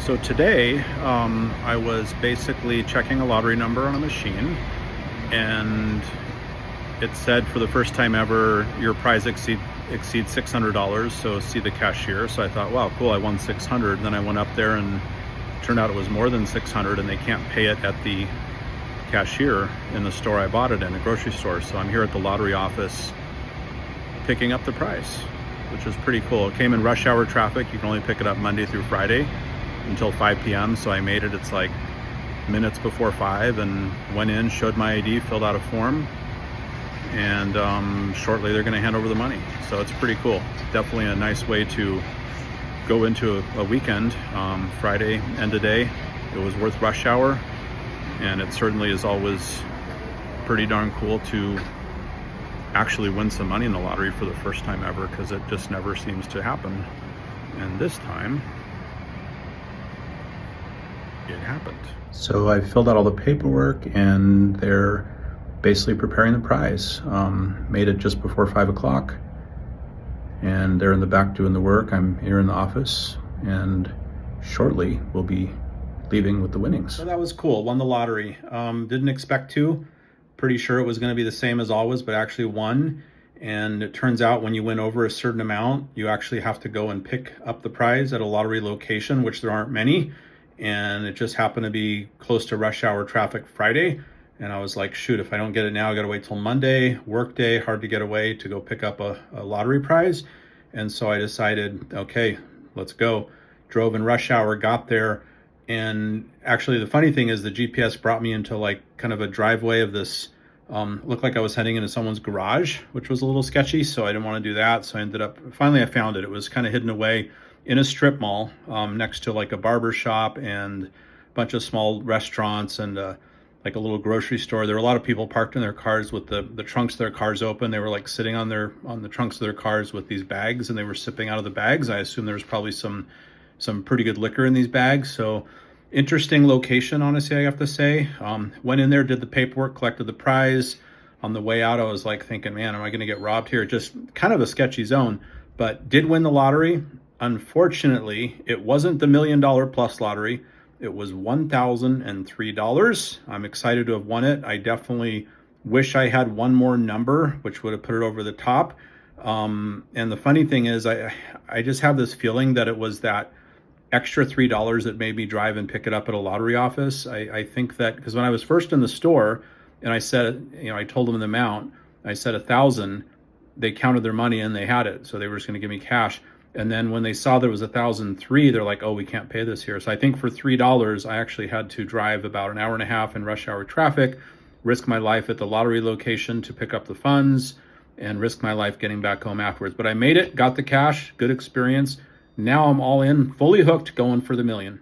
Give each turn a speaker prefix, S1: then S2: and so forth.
S1: So today, I was basically checking a lottery number on a machine, and it said for the first time ever, your prize exceeds $600. So see the cashier. So I thought, wow, cool, I won 600. And then I went up there, and it turned out it was more than 600, and they can't pay it at the cashier in the store I bought it in, a grocery store. So I'm here at the lottery office picking up the prize, which is pretty cool. It came in rush hour traffic. You can only pick it up Monday through Friday until 5 p.m. So I made it. It's like minutes before 5, and went in, showed my ID, filled out a form, and shortly they're going to hand over the money. So it's pretty cool. Definitely a nice way to go into a weekend. Friday end of day, it was worth rush hour, and it certainly is always pretty darn cool to actually win some money in the lottery for the first time ever, because it just never seems to happen. And this time it happened. So I filled out all the paperwork, and they're basically preparing the prize. Made it just before 5 o'clock, and they're in the back doing the work. I'm here in the office, and shortly we'll be leaving with the winnings. So that was cool. Won the lottery. Didn't expect to. Pretty sure it was going to be the same as always, but actually won. And it turns out when you win over a certain amount, you actually have to go and pick up the prize at a lottery location, which there aren't many. And it just happened to be close to rush hour traffic Friday. And I was like, shoot, if I don't get it now, I got to wait till Monday, work day, hard to get away to go pick up a lottery prize. And so I decided, okay, let's go. Drove in rush hour, got there. And actually the funny thing is the GPS brought me into like kind of a driveway of this, looked like I was heading into someone's garage, which was a little sketchy. So I didn't want to do that. So I ended up, finally I found it. It was kind of hidden away in a strip mall, next to like a barber shop and a bunch of small restaurants and like a little grocery store. There were a lot of people parked in their cars with the trunks of their cars open. They were like sitting on the trunks of their cars with these bags, and they were sipping out of the bags. I assume there was probably some pretty good liquor in these bags. So interesting location, honestly, I have to say. Went in there, did the paperwork, collected the prize. On the way out, I was like thinking, man, am I going to get robbed here? Just kind of a sketchy zone, but did win the lottery. Unfortunately, it wasn't the $1 million plus lottery. It was $1,003. I'm excited to have won it. I definitely wish I had one more number, which would have put it over the top. And the funny thing is, I just have this feeling that it was that extra $3 that made me drive and pick it up at a lottery office. I think that because when I was first in the store and I said, I told them the amount, I said 1,000, they counted their money and they had it. So they were just going to give me cash. And then when they saw there was 1,003, they're like, oh, we can't pay this here. So I think for $3, I actually had to drive about an hour and a half in rush hour traffic, risk my life at the lottery location to pick up the funds, and risk my life getting back home afterwards. But I made it, got the cash, good experience. Now I'm all in, fully hooked, going for the million.